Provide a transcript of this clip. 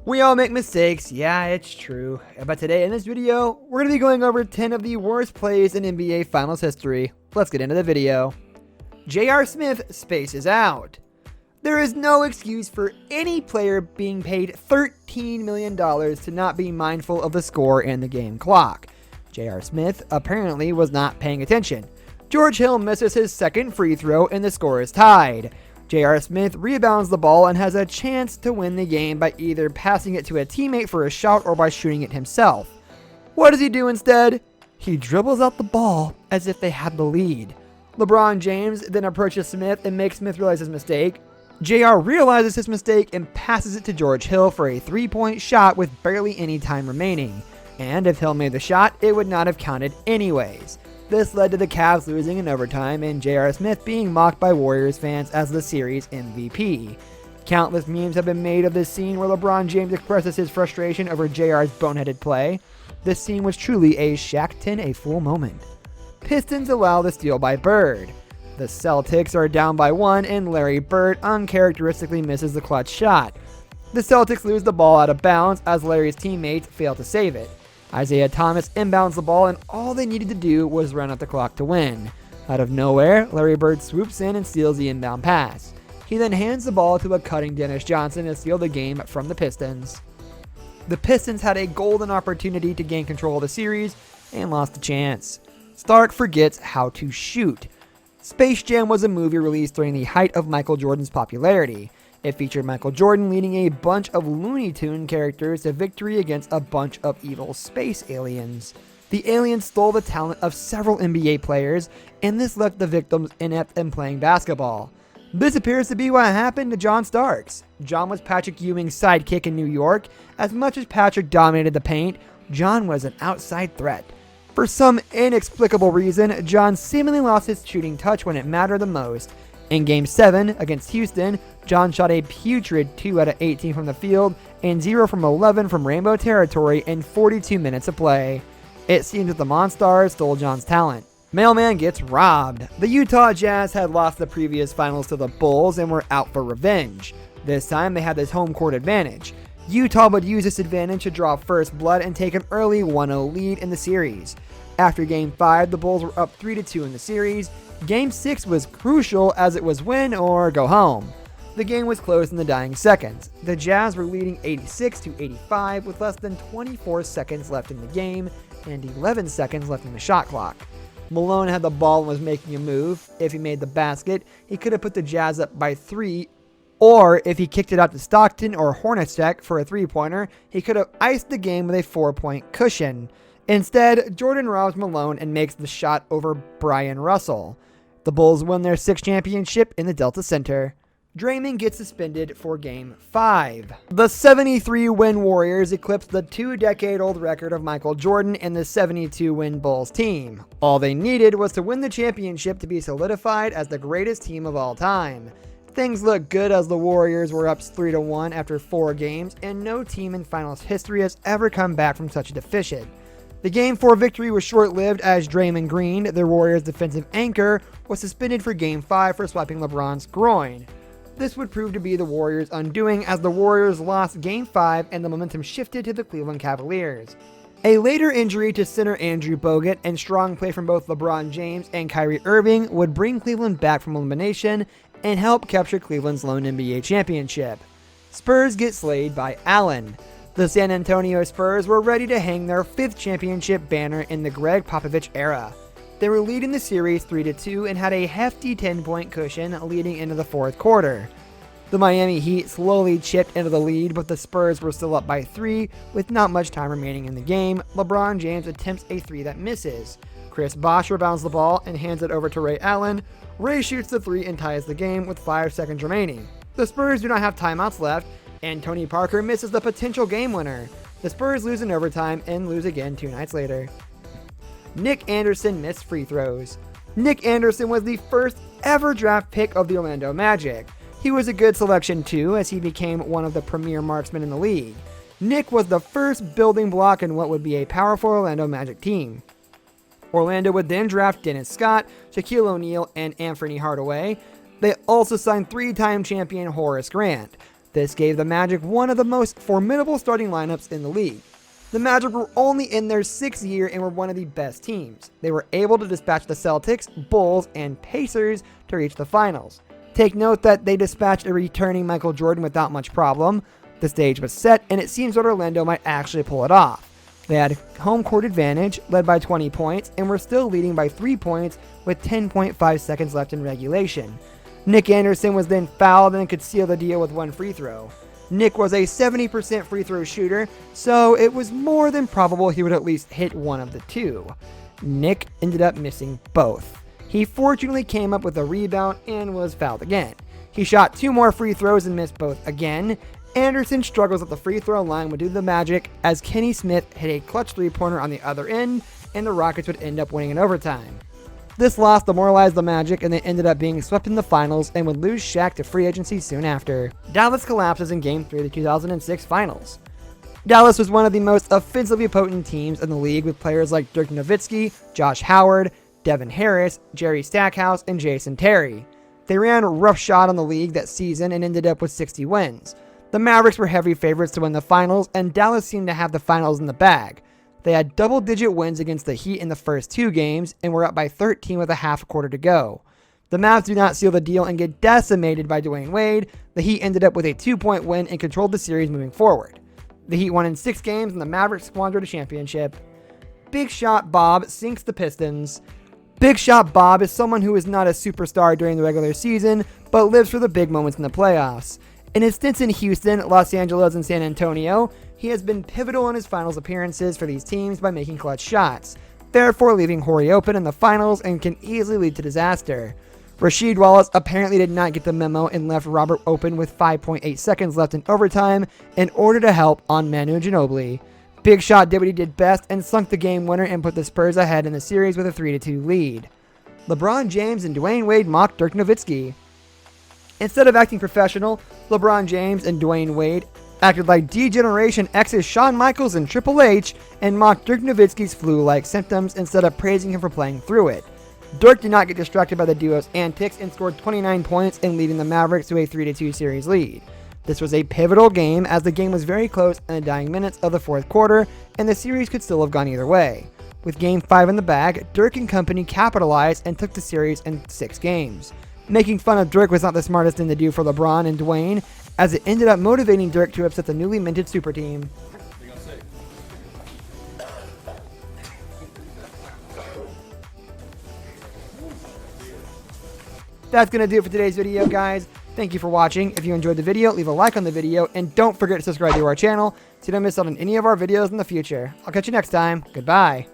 We all make mistakes, yeah, it's true. But today in this video, we're going to be going over 10 of the worst plays in NBA Finals history. Let's get into the video. J.R. Smith spaces out. There is no excuse for any player being paid $13 million to not be mindful of the score and the game clock. J.R. Smith apparently was not paying attention. George Hill misses his second free throw and the score is tied. J.R. Smith rebounds the ball and has a chance to win the game by either passing it to a teammate for a shot or by shooting it himself. What does he do instead? He dribbles out the ball as if they had the lead. LeBron James then approaches Smith and makes Smith realize his mistake. J.R. realizes his mistake and passes it to George Hill for a three-point shot with barely any time remaining. And if Hill made the shot, it would not have counted anyways. This led to the Cavs losing in overtime and J.R. Smith being mocked by Warriors fans as the series MVP. Countless memes have been made of this scene where LeBron James expresses his frustration over J.R.'s boneheaded play. This scene was truly a Shaq 10 a full moment. Pistons allow the steal by Bird. The Celtics are down by 1 and Larry Bird uncharacteristically misses the clutch shot. The Celtics lose the ball out of bounds as Larry's teammates fail to save it. Isaiah Thomas inbounds the ball and all they needed to do was run out the clock to win. Out of nowhere, Larry Bird swoops in and steals the inbound pass. He then hands the ball to a cutting Dennis Johnson to steal the game from the Pistons. The Pistons had a golden opportunity to gain control of the series and lost the chance. Stark forgets how to shoot. Space Jam was a movie released during the height of Michael Jordan's popularity. It featured Michael Jordan leading a bunch of Looney Tune characters to victory against a bunch of evil space aliens. The aliens stole the talent of several NBA players, and this left the victims inept in playing basketball. This appears to be what happened to John Starks. John was Patrick Ewing's sidekick in New York. As much as Patrick dominated the paint, John was an outside threat. For some inexplicable reason, John seemingly lost his shooting touch when it mattered the most. In Game 7 against Houston, John shot a putrid 2 out of 18 from the field and 0 from 11 from Rainbow territory in 42 minutes of play. It seems that the Monstars stole John's talent. Mailman gets robbed. The Utah Jazz had lost the previous finals to the Bulls and were out for revenge. This time they had this home court advantage. Utah would use this advantage to draw first blood and take an early 1-0 lead in the series. After Game 5, the Bulls were up 3-2 in the series. Game 6 was crucial as it was win or go home. The game was close in the dying seconds. The Jazz were leading 86-85 with less than 24 seconds left in the game and 11 seconds left in the shot clock. Malone had the ball and was making a move. If he made the basket, he could have put the Jazz up by 3, or if he kicked it out to Stockton or Hornacek for a three-pointer, he could have iced the game with a 4-point cushion. Instead, Jordan robs Malone and makes the shot over Brian Russell. The Bulls won their 6th championship in the Delta Center. Draymond gets suspended for Game 5. The 73-win Warriors eclipsed the 2-decade-old record of Michael Jordan and the 72-win Bulls team. All they needed was to win the championship to be solidified as the greatest team of all time. Things looked good as the Warriors were up 3-1 after 4 games, and no team in finals history has ever come back from such a deficit. The Game 4 victory was short-lived as Draymond Green, the Warriors' defensive anchor, was suspended for Game 5 for swiping LeBron's groin. This would prove to be the Warriors' undoing as the Warriors lost Game 5 and the momentum shifted to the Cleveland Cavaliers. A later injury to center Andrew Bogut and strong play from both LeBron James and Kyrie Irving would bring Cleveland back from elimination and help capture Cleveland's lone NBA championship. Spurs get slayed by Allen. The San Antonio Spurs were ready to hang their 5th championship banner in the Greg Popovich era. They were leading the series 3-2 and had a hefty 10-point cushion leading into the 4th quarter. The Miami Heat slowly chipped into the lead, but the Spurs were still up by 3 with not much time remaining in the game. LeBron James attempts a 3 that misses. Chris Bosh rebounds the ball and hands it over to Ray Allen. Ray shoots the 3 and ties the game with 5 seconds remaining. The Spurs do not have timeouts left, and Tony Parker misses the potential game winner. The Spurs lose in overtime and lose again 2 nights later. Nick Anderson missed free throws. Nick Anderson was the first ever draft pick of the Orlando Magic. He was a good selection too, as he became one of the premier marksmen in the league. Nick was the first building block in what would be a powerful Orlando Magic team. Orlando would then draft Dennis Scott, Shaquille O'Neal, and Anthony Hardaway. They also signed 3-time champion Horace Grant. This gave the Magic one of the most formidable starting lineups in the league. The Magic were only in their 6th year and were one of the best teams. They were able to dispatch the Celtics, Bulls, and Pacers to reach the finals. Take note that they dispatched a returning Michael Jordan without much problem. The stage was set, and it seems that Orlando might actually pull it off. They had home court advantage, led by 20 points, and were still leading by 3 points with 10.5 seconds left in regulation. Nick Anderson was then fouled and could seal the deal with 1 free throw. Nick was a 70% free throw shooter, so it was more than probable he would at least hit one of the two. Nick ended up missing both. He fortunately came up with a rebound and was fouled again. He shot 2 more free throws and missed both again. Anderson struggles at the free throw line would do the Magic as Kenny Smith hit a clutch 3-pointer on the other end, and the Rockets would end up winning in overtime. This loss demoralized the Magic, and they ended up being swept in the finals and would lose Shaq to free agency soon after. Dallas collapses in Game 3 of the 2006 Finals. Dallas was one of the most offensively potent teams in the league with players like Dirk Nowitzki, Josh Howard, Devin Harris, Jerry Stackhouse, and Jason Terry. They ran roughshod on the league that season and ended up with 60 wins. The Mavericks were heavy favorites to win the finals, and Dallas seemed to have the finals in the bag. They had double-digit wins against the Heat in the first 2 games and were up by 13 with a half quarter to go. The Mavs do not seal the deal and get decimated by Dwayne Wade. The Heat ended up with a 2-point win and controlled the series moving forward. The Heat won in 6 games and the Mavericks squandered a championship. Big Shot Bob sinks the Pistons. Big Shot Bob is someone who is not a superstar during the regular season, but lives for the big moments in the playoffs. In his stints in Houston, Los Angeles, and San Antonio, he has been pivotal in his finals appearances for these teams by making clutch shots, therefore leaving Horry open in the finals and can easily lead to disaster. Rasheed Wallace apparently did not get the memo and left Robert open with 5.8 seconds left in overtime in order to help on Manu Ginobili. Big Shot did what he did best and sunk the game winner and put the Spurs ahead in the series with a 3-2 lead. LeBron James and Dwayne Wade mocked Dirk Nowitzki. Instead of acting professional, LeBron James and Dwayne Wade acted like D-Generation X's Shawn Michaels and Triple H and mocked Dirk Nowitzki's flu-like symptoms instead of praising him for playing through it. Dirk did not get distracted by the duo's antics and scored 29 points in leading the Mavericks to a 3-2 series lead. This was a pivotal game as the game was very close in the dying minutes of the 4th quarter and the series could still have gone either way. With Game 5 in the bag, Dirk and company capitalized and took the series in 6 games. Making fun of Dirk was not the smartest thing to do for LeBron and Dwayne, as it ended up motivating Dirk to upset the newly minted super team. That's going to do it for today's video, guys. Thank you for watching. If you enjoyed the video, leave a like on the video, and don't forget to subscribe to our channel so you don't miss out on any of our videos in the future. I'll catch you next time. Goodbye.